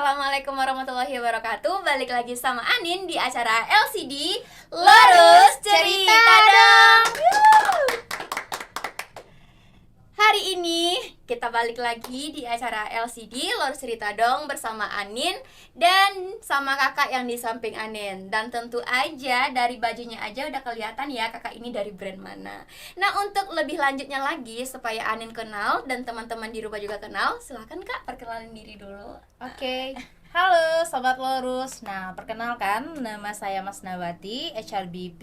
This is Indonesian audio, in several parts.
Assalamualaikum warahmatullahi wabarakatuh. Balik lagi sama Anin di acara LCD Lurus Cerita Dong. Hari ini kita balik lagi di acara LCD Lurus Cerita Dong bersama Anin dan sama kakak yang di samping Anin. Dan tentu aja dari bajunya aja udah kelihatan ya kakak ini dari brand mana. Nah, untuk lebih lanjutnya lagi supaya Anin kenal dan teman-teman di rumah juga kenal, silahkan kak perkenalin diri dulu. Oke, halo Sobat Lurus. Nah, perkenalkan nama saya Mas Nawati, HRBP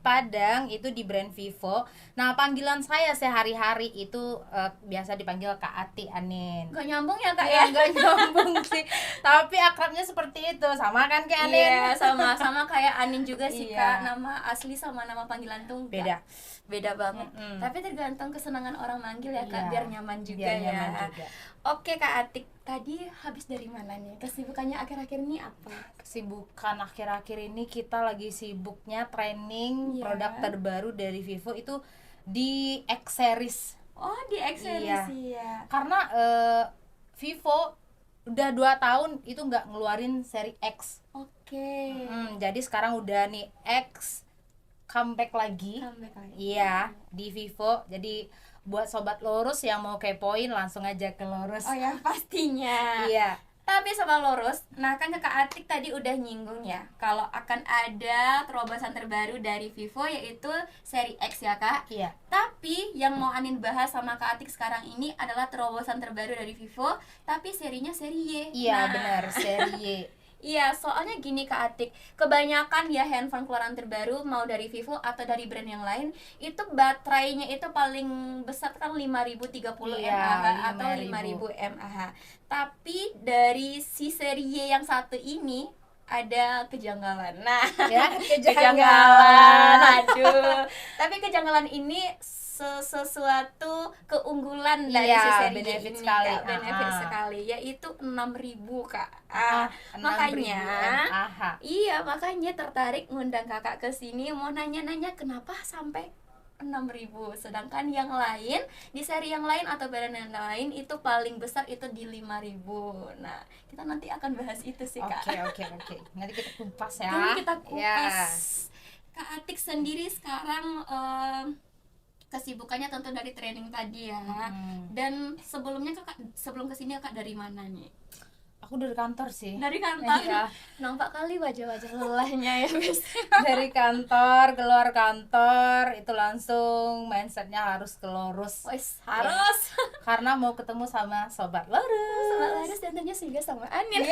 Padang, itu di brand Vivo. Nah, panggilan saya sehari-hari itu biasa dipanggil Kak Ati Anin. Gak nyambung ya kak Ya, ya? nggak nyambung sih. Tapi akrabnya seperti itu, sama kan kayak Anin? Iya, sama kayak Anin juga sih Iya. kak. Nama asli sama nama panggilan tuh Beda. beda banget. Mm-mm. Tapi tergantung kesenangan orang manggil ya kak, Iya, biar nyaman juga biar ya. nyaman juga. Oke kak Atik, tadi habis dari mana nih? Kesibukannya akhir-akhir ini apa? Kesibukan akhir-akhir ini kita lagi sibuknya training Iya. produk terbaru dari Vivo itu di X series. Oh, di X-Series ya. Karena Vivo udah 2 tahun itu nggak ngeluarin seri X. Oke. Jadi sekarang udah nih X comeback lagi. Comeback lagi. Iya, di Vivo. Jadi buat sobat lurus yang mau kepoin langsung aja ke lurus. Oh ya, pastinya. Iya. Tapi sama lurus, nah kan kakak Atik tadi udah nyinggung ya kalau akan ada terobosan terbaru dari Vivo yaitu seri X ya kak. Iya. Tapi yang mau Anin bahas sama kak Atik sekarang ini adalah terobosan terbaru dari Vivo, tapi serinya seri Y. Iya, Nah, benar, seri Y. iya, soalnya gini Kak Atik, kebanyakan ya handphone keluaran terbaru mau dari Vivo atau dari brand yang lain itu baterainya itu paling besar kan 5030 Iya, mAh atau 5000. 5000 mAh. Tapi dari si seri Y yang satu ini ada kejanggalan. Nah, Ya, kejanggalan. Aduh. Tapi kejanggalan ini sesuatu keunggulan dari Iya, si seri Y benefit ini sekali. Kak, benefit Ah. sekali yaitu 6.000 Kak. 6.000 Makanya mAh. iya, makanya tertarik ngundang Kakak ke sini mau nanya-nanya kenapa sampai 6.000 sedangkan yang lain di seri yang lain atau brand yang lain itu paling besar itu di 5.000. Nah, kita nanti akan bahas itu sih Kak. Oke. Nanti kita kupas ya. Ini kita Ya. kupas. Kak Atik sendiri sekarang kesibukannya tentu dari training tadi ya. Dan sebelumnya Kakak sebelum kesini Kakak dari mana nih? Aku dari kantor sih. Dari kantor. Iya. Nampak kali wajah-wajah lelahnya ya guys. Dari kantor, keluar kantor itu langsung mindsetnya harus ke lurus. Wes harus. Karena mau ketemu sama sobat lurus. Sama Laris dan tentunya juga sama Anin.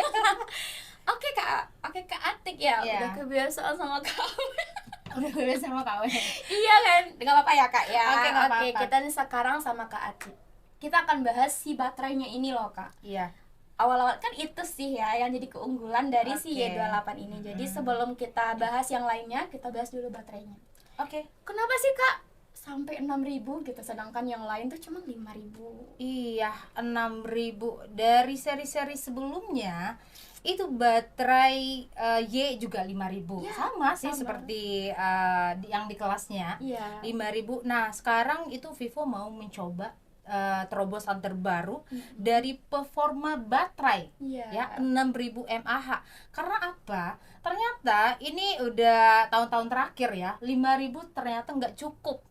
Oke Kak Atik ya. Iya. Udah kebiasaan sama kamu. Udah bebas sama kamu. Iya kan? Nggak apa-apa ya Kak ya. Oke, nggak apa-apa. Kita nih sekarang sama Kak Atik. Kita akan bahas si baterainya ini loh Kak. Iya. Awal-awal kan itu sih ya yang jadi keunggulan dari si Oke. Y28 ini. Jadi sebelum kita bahas yang lainnya, kita bahas dulu baterainya. Oke. Kenapa sih Kak sampai 6.000 gitu sedangkan yang lain tuh cuma 5.000? Iya, 6.000 dari seri-seri sebelumnya itu baterai Y juga 5.000. Ya, Sama sih sama. seperti yang di kelasnya. Iya. 5.000. Nah, sekarang itu Vivo mau mencoba terobosan terbaru dari performa baterai. Iya. Ya, 6.000 mAh. Karena apa? Ternyata ini udah tahun-tahun terakhir ya, 5.000 ternyata nggak cukup.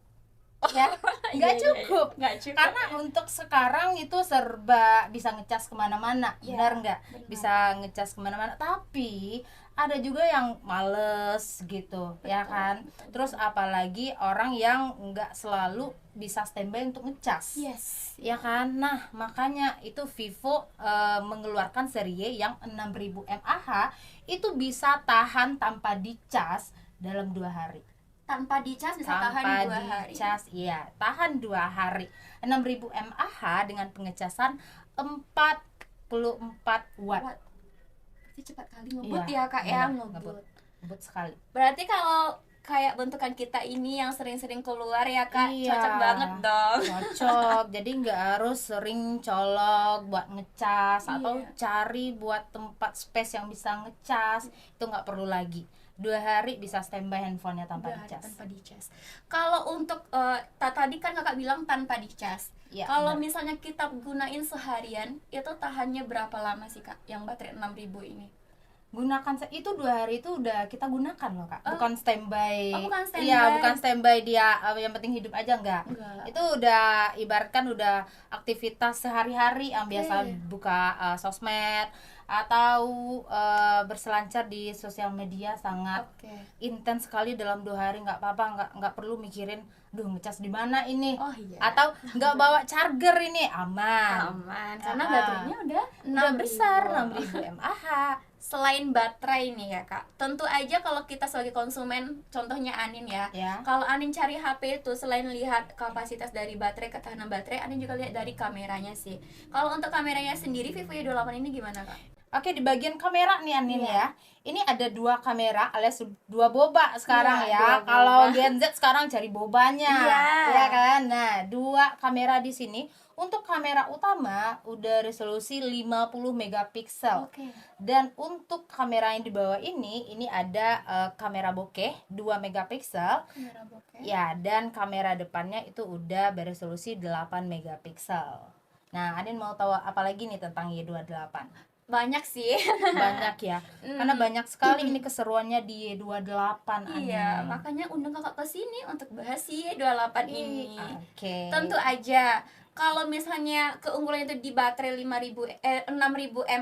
Ya, nggak cukup. Nggak cukup. Karena untuk sekarang itu serba bisa ngecas kemana-mana, Iya, benar nggak? benar. Bisa ngecas kemana-mana. Tapi ada juga yang males gitu, ya kan? betul. Terus apalagi orang yang nggak selalu bisa standby untuk ngecas. Yes. Ya kan? Nah, makanya itu Vivo mengeluarkan seri Y yang 6.000 mAh itu bisa tahan tanpa dicas dalam 2 hari. Tanpa dicas bisa tahan 2 hari. Dicas, iya, tahan 2 hari. 6.000 mAh dengan pengecasan 44 watt. Watt. Berarti cepat kali ngebut Iya, ya Kak ya, benar, ngebut. Ngebut sekali. Berarti kalau kayak bentukan kita ini yang sering-sering keluar ya Kak, Iya. cocok banget dong. Cocok. Jadi nggak harus sering colok buat ngecas atau Iya. cari buat tempat space yang bisa ngecas. Itu nggak perlu lagi. 2 hari bisa standby handphonenya tanpa Udah ada dicas. tanpa dicas. Kalau untuk tadi kan kakak bilang tanpa dicas. Ya, Kalau benar. misalnya kita gunain seharian, itu tahannya berapa lama sih kak? Yang baterai 6000 ini? Gunakan itu 2 hari itu udah kita gunakan loh kak, Oh. bukan standby. Oh, bukan standby. Iya, bukan standby dia yang penting hidup aja, enggak. Enggak. Itu udah ibaratkan udah aktivitas sehari-hari yang biasa buka sosmed atau berselancar di sosial media sangat Oke. intens sekali dalam 2 hari. Nggak apa-apa, nggak perlu mikirin duh ngecas di mana ini, Oh iya. atau nggak bawa charger ini, aman. Aman, karena Ah. baterainya udah Udah 6.000. besar 6.000 mAh. Selain baterai nih ya kak, tentu aja kalau kita sebagai konsumen, contohnya Anin ya, Ya. kalau Anin cari HP itu selain lihat kapasitas dari baterai, ketahanan baterai, Anin juga lihat dari kameranya sih. Kalau untuk kameranya sendiri, Vivo Y28 ini gimana kak? Oke, di bagian kamera nih Anin Iya. ya. Ini ada 2 kamera alias 2 boba sekarang Iya, 2 ya. boba. Kalau Gen Z sekarang cari bobanya. Iya. Ya kan? Nah, 2 kamera di sini. Untuk kamera utama udah resolusi 50 megapiksel. Oke. Dan untuk kamera yang di bawah ini ada kamera bokeh 2 megapiksel. Kamera bokeh. Ya, dan kamera depannya itu udah beresolusi 8 megapiksel. Nah, Anin mau tahu apa lagi nih tentang Y28? Banyak sih. Banyak ya, karena banyak sekali ini keseruannya di Y28. Iya, Anin. makanya undang kakak ke sini untuk bahas si Y28 ini. Oke. Tentu aja kalau misalnya keunggulan itu di baterai 6000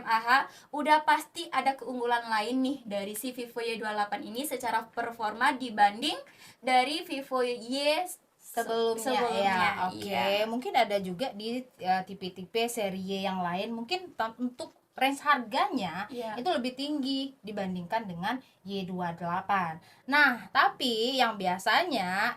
mAh, udah pasti ada keunggulan lain nih dari si Vivo Y28 ini secara performa dibanding dari Vivo Y sebelumnya ya. Oke, iya. mungkin ada juga di tipe-tipe seri Y yang lain, mungkin untuk range harganya Iya. itu lebih tinggi dibandingkan dengan Y28. Nah, tapi yang biasanya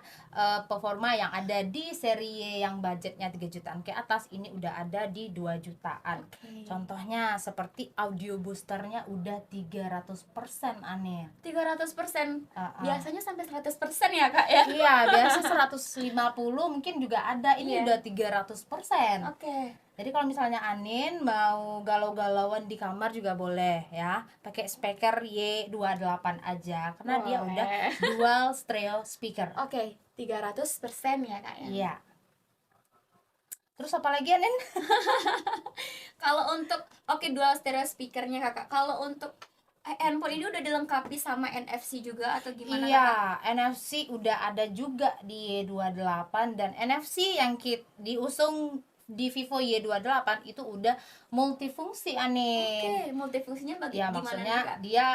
performa yang ada di seri Y yang budgetnya 3 jutaan ke atas ini udah ada di 2 jutaan. Oke. Contohnya seperti audio boosternya udah 300% aneh. 300%. Uh-uh. Biasanya sampai 100% ya, Kak ya? Iya, biasa 150 mungkin juga ada. Ini Iya. udah 300%. Oke. Jadi kalau misalnya Anin mau galau-galauan di kamar juga boleh ya. Pakai speaker Y28 aja karena dia Boleh. udah dual stereo speaker. Oke, 300% ya, Kak ya? Iya. Terus apa lagi Anin? Kalau untuk dual stereo speakernya Kakak. Kalau untuk handphone ini udah dilengkapi sama NFC juga atau gimana Kakak? Iya, NFC udah ada juga di Y28 dan NFC yang diusung di Vivo Y28 itu udah multifungsi Oke, Anin. multifungsinya Ya, gimana maksudnya nih, Kak? dia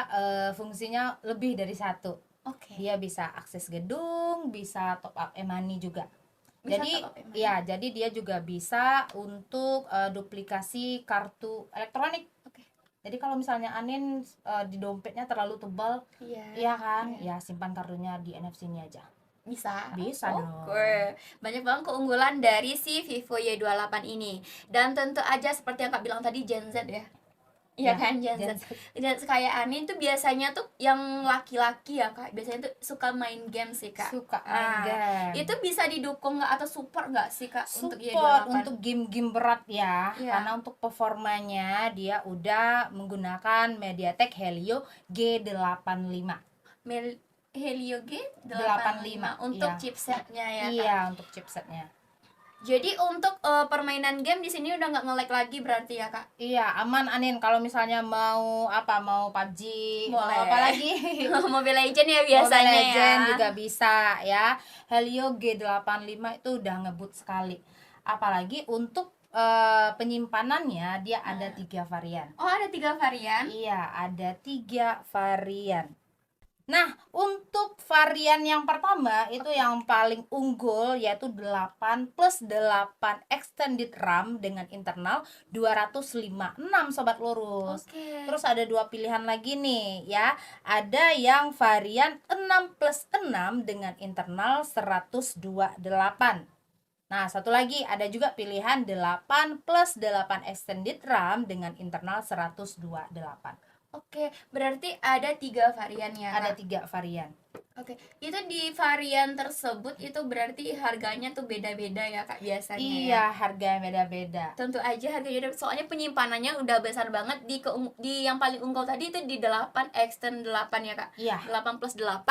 fungsinya lebih dari satu. Oke. Dia bisa akses gedung, bisa top up e-money juga. Bisa Jadi top up e-money. ya, jadi dia juga bisa untuk duplikasi kartu elektronik. Oke. Jadi kalau misalnya Anin di dompetnya terlalu tebal, Iya. iya kan? Ya simpan kartunya di NFC ini aja. Bisa. Bisa dong. Oke. Banyak banget keunggulan dari si Vivo Y28 ini. Dan tentu aja seperti yang Kak bilang tadi, Gen Z ya. Iya Ya, kan, Gen Gen Z. Dan kayak Anin tuh biasanya tuh yang laki-laki ya Kak, biasanya tuh suka main game sih Kak. Suka main game. Itu bisa didukung nggak atau support nggak sih Kak untuk Support Y28? untuk game-game berat ya. Iya. Karena untuk performanya dia udah menggunakan MediaTek Helio G85. Helio G85 85, untuk iya. chipsetnya ya Kak. Iya, untuk chipsetnya. Jadi untuk permainan game di sini udah nggak nge-lag lagi berarti ya Kak? Iya, aman Anin kalau misalnya mau PUBG, mau Boleh. apa lagi? Mobile Legend ya biasanya Mobile Legend ya. juga bisa ya. Helio G85 itu udah ngebut sekali. Apalagi untuk penyimpanannya dia ada 3 varian. Oh, ada 3 varian. Iya, ada 3 varian. Nah, untuk varian yang pertama itu yang paling unggul yaitu 8 plus 8 extended RAM dengan internal 256 sobat lurus. Oke. Terus ada 2 pilihan lagi nih ya. Ada yang varian 6 plus 6 dengan internal 128. Nah, satu lagi ada juga pilihan 8 plus 8 extended RAM dengan internal 128. Oke, berarti ada 3 varian ya Ada Kak? 3 varian. Oke, itu di varian tersebut itu berarti harganya tuh beda-beda ya Kak biasanya ya. Iya, harganya beda-beda. Tentu aja harganya soalnya penyimpanannya udah besar banget di yang paling unggul tadi itu di 8 extend 8 ya Kak. Iya, 8 plus 8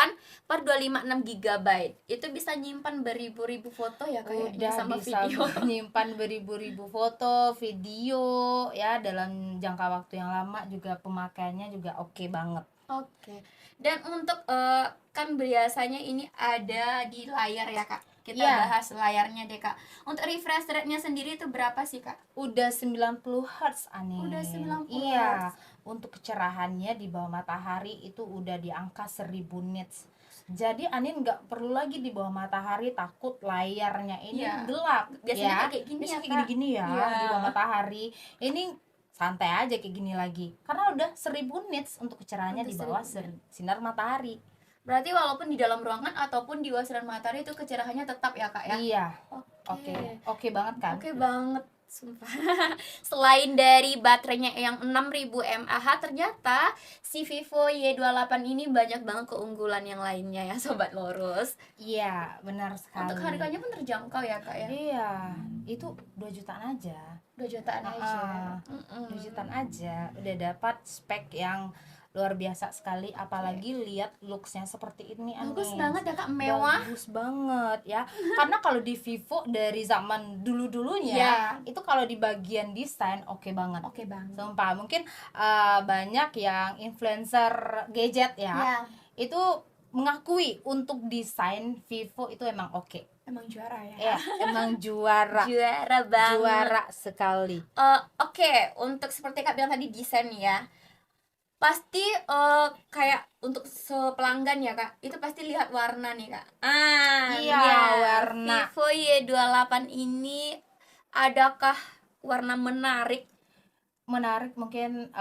per 256 GB. Itu bisa nyimpan beribu-ribu foto ya kayaknya udah sama bisa video. menyimpan beribu-ribu foto, video ya dalam jangka waktu yang lama, juga pemakaiannya juga oke banget. Oke. Dan untuk kan biasanya ini ada di layar ya Kak. Kita Iya. bahas layarnya deh Kak. Untuk refresh rate-nya sendiri itu berapa sih Kak? Udah 90 Hz Anin. Udah 90 Iya, Hz. untuk kecerahannya di bawah matahari itu udah di angka 1000 nits. Jadi Anin nggak perlu lagi di bawah matahari takut layarnya ini Iya. gelap. Biasanya ya kayak gini Biasanya ya, kayak Kak. gini-gini ya, Iya. di bawah matahari. Ini santai aja kayak gini lagi. Karena udah 1000 nits untuk kecerahannya Untuk di bawah 1000 sinar matahari. Berarti walaupun di dalam ruangan ataupun di luar sinar matahari itu kecerahannya tetap ya Kak ya? Iya. Oke. Oke banget kan? Oke banget, sumpah. Selain dari baterainya yang 6000 mAh, ternyata si Vivo Y28 ini banyak banget keunggulan yang lainnya ya Sobat Lurus. Iya, benar sekali. Untuk harganya pun terjangkau ya Kak ya? Iya, itu 2 jutaan aja. 2 jutaan aja. 2 jutaan aja udah dapat spek yang luar biasa sekali, apalagi lihat looksnya seperti ini Bagus Anin. banget ya Kak, mewah. Bagus banget ya. Karena kalau di Vivo dari zaman dulu-dulunya Iya. itu kalau di bagian desain oke banget. Oke banget. Sumpah, mungkin banyak yang influencer gadget ya, Ya, itu mengakui untuk desain Vivo itu emang oke. emang juara ya. Ya, emang juara. Juara banget. Juara sekali. Oke, untuk seperti Kak bilang tadi desain ya. Pasti kayak untuk sepelanggan ya Kak, itu pasti lihat warna nih Kak. Iya, warna. Vivo Y28 ini adakah warna menarik? Menarik mungkin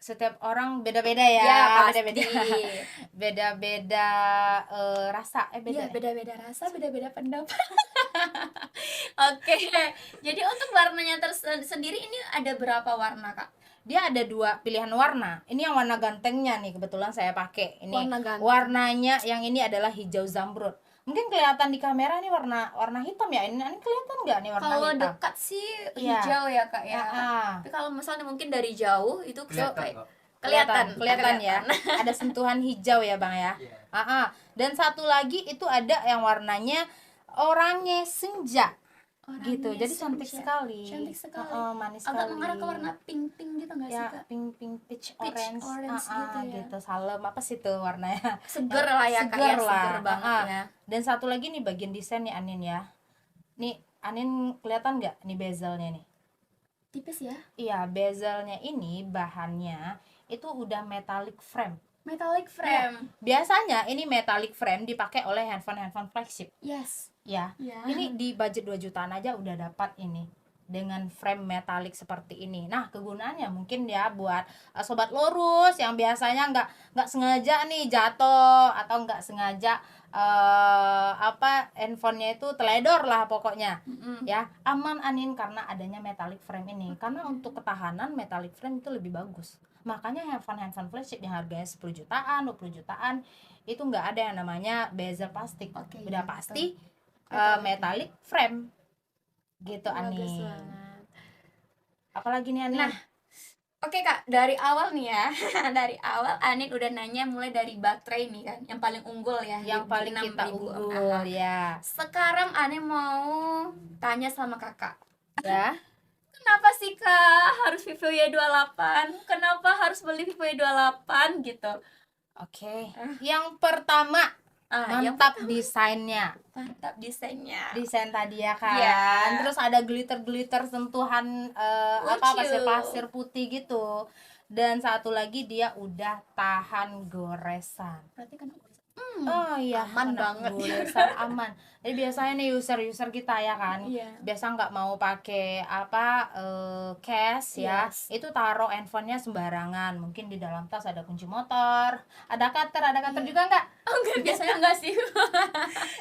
setiap orang beda-beda ya. Ya, pasti. Beda-beda. Beda-beda rasa. Iya, Beda. beda-beda rasa, beda-beda pendapat. Oke. Jadi untuk warnanya sendiri ini ada berapa warna Kak? Dia ada 2 pilihan warna. Ini yang warna gantengnya nih, kebetulan saya pakai. Ini Warna ganteng. warnanya yang ini adalah hijau zamrud. Mungkin kelihatan di kamera nih warna hitam ya. Ini kelihatan nggak nih warna Kalau hitam? dekat sih Iya. hijau ya Kak ya. Ah. Tapi kalau misalnya mungkin dari jauh itu kayak Kelihatan ya. kelihatan. Ada sentuhan hijau ya Bang ya. Dan satu lagi itu ada yang warnanya oranye senja. Orangnya Gitu. Jadi cantik senja. sekali. Cantik sekali. Manis Agak sekali. mengarah ke warna pink-pink gitu nggak sih Ya, Kak? pink peach Peach orange, orange gitu ya. gitu. Salem apa sih tuh warnanya? Seger lah ya Kak Seger ya, lah. seger banget ya. Dan satu lagi nih bagian desain nih Anin ya. Nih Anin kelihatan nggak nih bezelnya nih? Tipis ya. Iya, bezelnya ini bahannya itu udah metallic frame. Metallic frame. Biasanya ini metallic frame dipakai oleh handphone flagship. Yes. Ya. Ya. Ini di budget 2 jutaan aja udah dapat ini dengan frame metalik seperti ini. Nah, kegunaannya mungkin ya buat sobat lurus yang biasanya nggak sengaja nih jatuh atau nggak sengaja handphonenya itu teledor lah pokoknya. Ya, aman Anin karena adanya metallic frame ini. Karena untuk ketahanan metallic frame itu lebih bagus. Makanya handphone flagship yang harganya 10 jutaan, 20 jutaan itu nggak ada yang namanya bezel plastik. Oke, Udah iya, pasti betul. metallic frame gitu Bagus Ani. banget. Apalagi nih Ani? Nah, oke Kak, dari awal nih ya. Dari awal Anin udah nanya mulai dari baterai nih kan, yang paling unggul ya. yang di paling kita 6000 unggul mAh. ya. Sekarang Anin mau tanya sama Kakak. Ya. Kenapa sih Kak harus Vivo Y28? Kenapa harus beli Vivo Y28 gitu? Oke. Yang pertama Yang mantap desainnya. mantap desainnya. Desain tadi ya kan. Iya. Terus ada glitter sentuhan Lucu. pasir putih gitu. Dan satu lagi dia udah tahan goresan. Berarti kan Oh iya, aman kena banget. goresan aman. Jadi biasanya nih user kita ya kan, Iya. biasa nggak mau pakai case ya, Yes. itu taruh handphonenya sembarangan. Mungkin di dalam tas ada kunci motor, ada cutter Iya. juga nggak? Oh, enggak, biasanya enggak sih.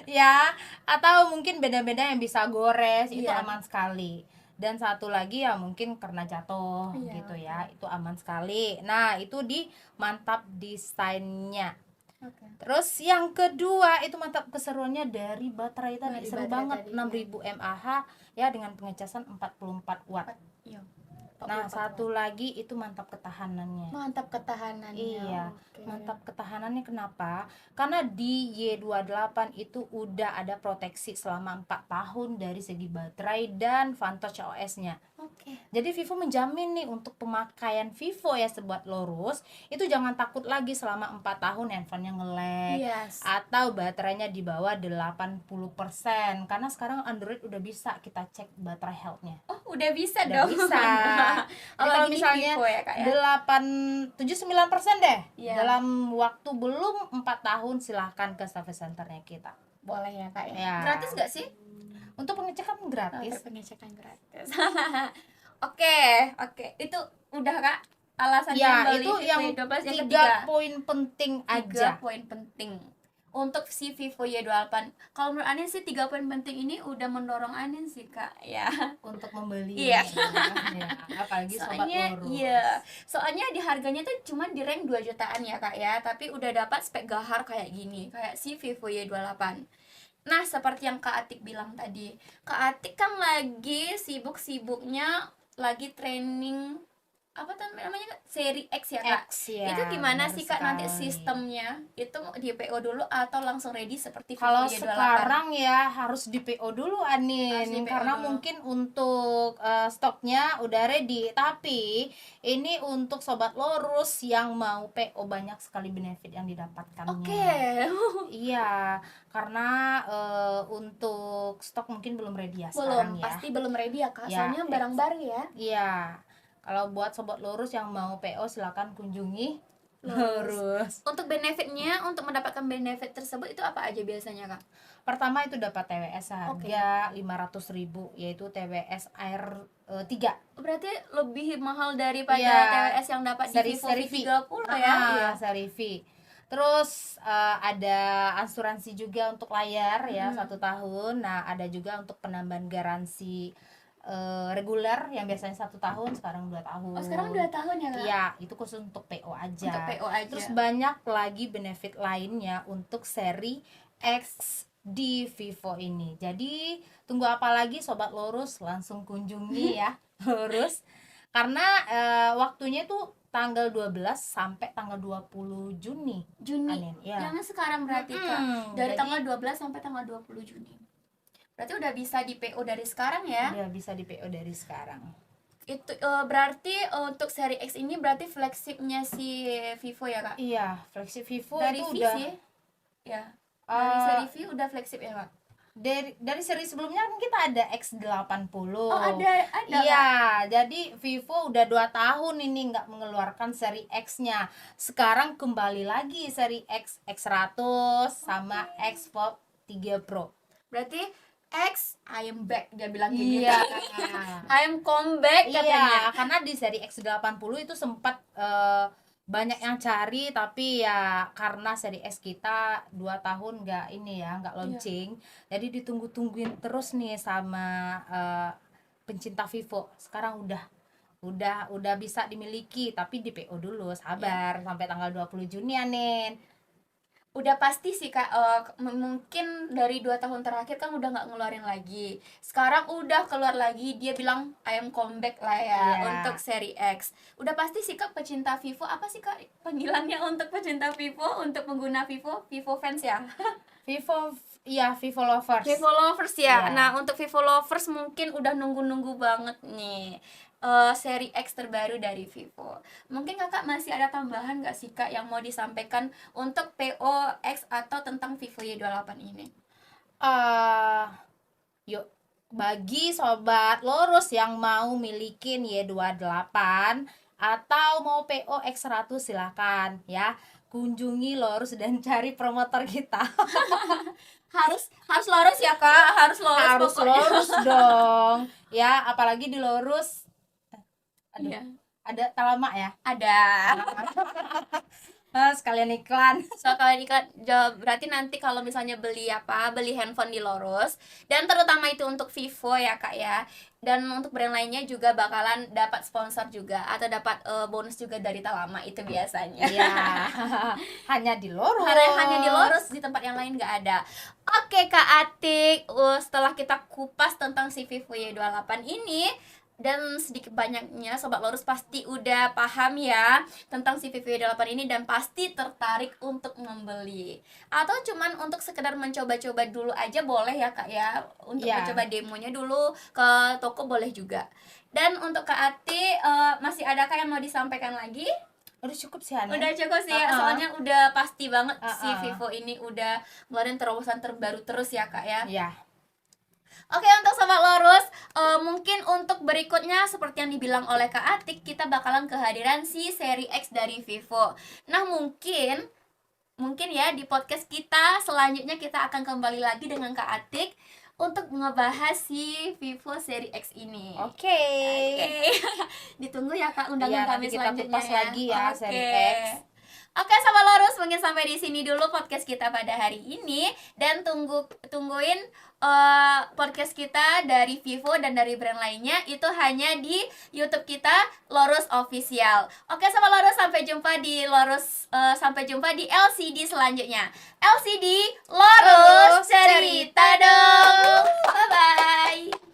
Ya, atau mungkin beda-beda yang bisa gores, itu Iya. aman sekali. Dan satu lagi ya mungkin karena jatuh Iya, gitu oke. ya, itu aman sekali. Nah, itu di mantap desainnya. Oke. Terus yang kedua itu mantap keseruannya dari baterai tadi, Dari seru baterai banget, tadi, 6000 mAh ya dengan pengecasan 44 watt. Iya. Nah, 44 satu watt. lagi itu mantap ketahanannya. Mantap ketahanannya. Iya, Oke. mantap ketahanannya kenapa? Karena di Y28 itu udah ada proteksi selama 4 tahun dari segi baterai dan Vantage OS-nya. Oke. Jadi Vivo menjamin nih untuk pemakaian Vivo ya Sobat Lurus, itu jangan takut lagi selama 4 tahun handphonenya nge-lag Yes. atau baterainya di bawah 80%. Karena sekarang Android udah bisa kita cek baterai health-nya. Oh, udah bisa Udah dong. bisa. Jadi Kalau kalau lagi di misalnya Vivo ya, Kak ya. 8 79% deh. Iya. Dalam waktu belum 4 tahun silahkan ke service centernya kita. Boleh ya, Kak ya. Ya. Gratis nggak sih? Untuk pengecekan gratis. Pengecekan gratis. Oke. Itu udah, Kak. Alasannya Ya, beli itu Vivo yang Y12 yang 3 ketiga. poin penting aja. 3 poin penting untuk si Vivo Y28. Kalau menurut Anin sih 3 poin penting ini udah mendorong Anin sih, Kak, ya. Untuk membeli. Iya. Ya, apalagi Sobat Soalnya Lurus. iya, soalnya di harganya tuh cuma di rank 2 jutaan ya, Kak ya, tapi udah dapat spek gahar kayak gini, kayak si Vivo Y28. Nah, seperti yang Kak Atik bilang tadi, Kak Atik kan lagi sibuk-sibuknya lagi training apa namanya, Kak? Seri X ya, Kak. X ya. Itu gimana benar sih, Kak, nanti sekali. sistemnya? Itu di PO dulu atau langsung ready seperti Vivo Kalau Y28? sekarang ya harus di PO dulu Anin, Harus di PO karena dulu. mungkin untuk stoknya udah ready, tapi ini untuk Sobat Lurus yang mau PO banyak sekali benefit yang didapatkannya. Oke. Iya, karena untuk stok mungkin belum ready ya Belum, sekarang ya. pasti belum ready ya, Kak. Ya, Soalnya barang baru ya. Iya, kalau buat Sobat Lurus yang mau PO silakan kunjungi Lurus. Untuk benefitnya, untuk mendapatkan benefit tersebut itu apa aja biasanya, Kak? Pertama itu dapat TWS harga 500.000, yaitu TWS Air 3. Berarti lebih mahal daripada Iya, TWS yang dapat di Vivo seri V. V30 ya. Iya. Seri V. Terus ada asuransi juga untuk layar ya 1 tahun. Nah, ada juga untuk penambahan garansi reguler yang biasanya 1 tahun sekarang 2 tahun. Oh, sekarang 2 tahun ya, Kak? Iya, itu khusus untuk PO aja. Untuk PO aja. Terus banyak lagi benefit lainnya untuk seri X di Vivo ini. Jadi tunggu apa lagi Sobat Lurus, langsung kunjungi ya Lurus. Karena waktunya tuh tanggal 12 sampai tanggal 20 Juni. Anin, ya. Yang sekarang berarti, Kak. Dari jadi- tanggal 12 sampai tanggal 20 Juni. Berarti udah bisa di PO dari sekarang ya. Udah bisa di PO dari sekarang. Itu berarti untuk seri X ini berarti flagshipnya si Vivo ya, Kak? Iya, flagship Vivo Dari itu V udah sih. Ya. Dari seri V udah flagship ya, Kak? dari seri sebelumnya kan kita ada X80. Oh, ada. Iya, jadi Vivo udah 2 tahun ini nggak mengeluarkan seri X-nya. Sekarang kembali lagi seri X, X100 sama X Fold 3 Pro. Berarti X, I am back, dia bilang kayak Iya. gitu. I am comeback katanya. Iya, karena di seri X80 itu sempat banyak yang cari, tapi ya karena seri X kita 2 tahun nggak ini ya, nggak launching. Jadi ditunggu-tungguin terus nih sama pencinta Vivo. Sekarang udah bisa dimiliki, tapi di PO dulu, sabar sampai tanggal 20 Juni Anin. Udah pasti sih, Kak, mungkin dari 2 tahun terakhir kan udah nggak ngeluarin lagi. Sekarang udah keluar lagi, dia bilang I am comeback lah ya. Iya. Untuk seri X. Udah pasti sih, Kak, pecinta Vivo, apa sih, Kak, panggilannya untuk pecinta Vivo, untuk pengguna Vivo fans ya? Vivo lovers. Vivo lovers ya. Iya. Nah, untuk Vivo lovers mungkin udah nunggu-nunggu banget nih seri X terbaru dari Vivo. Mungkin Kakak masih ada tambahan nggak sih, Kak, yang mau disampaikan untuk PO X atau tentang Vivo Y28 ini? Yuk, bagi Sobat Lurus yang mau milikin Y28 atau mau PO X100 silakan ya. Kunjungi Lurus dan cari promotor kita. Harus lurus ya, Kak, harus lurus Harus pokoknya. Lurus dong. Ya, apalagi di Lurus. Aduh, Iya, ada talamak ya. ada. Sekalian iklan. So kalian berarti nanti kalau misalnya beli handphone di Lorus, dan terutama itu untuk Vivo ya Kak ya, dan untuk brand lainnya juga bakalan dapat sponsor juga atau dapat bonus juga dari Talama itu biasanya. Iya. Hanya di Lorus. Hanya di Lorus, di tempat yang lain nggak ada. Oke Kak Atik, setelah kita kupas tentang si Vivo Y28 ini, dan sedikit banyaknya Sobat Lorus pasti udah paham ya tentang si Vivo Y28 ini dan pasti tertarik untuk membeli. Atau cuman untuk sekedar mencoba-coba dulu aja boleh ya Kak ya, untuk Iya. mencoba demonya dulu ke toko boleh juga. Dan untuk Kak Ati, masih adakah yang mau disampaikan lagi? Udah cukup sih Hanin. Udah cukup sih ya, soalnya udah pasti banget si Vivo ini udah ngeluarin terobosan terbaru terus ya Kak ya. Iya. Oke, untuk Sobat Lorus, mungkin untuk berikutnya seperti yang dibilang oleh Kak Atik, kita bakalan kehadiran si seri X dari Vivo. Nah, mungkin ya di podcast kita selanjutnya kita akan kembali lagi dengan Kak Atik untuk ngebahas si Vivo seri X ini. Oke. Ditunggu ya Kak undangan Iya, kami nanti kita selanjutnya kupas lagi ya seri X. Oke Sobat Lorus, mungkin sampai di sini dulu podcast kita pada hari ini, dan tungguin podcast kita dari Vivo dan dari brand lainnya itu hanya di YouTube kita Lorus Official. Oke Sobat Lorus, sampai jumpa di LCD selanjutnya. LCD Lorus cerita dong. Bye bye.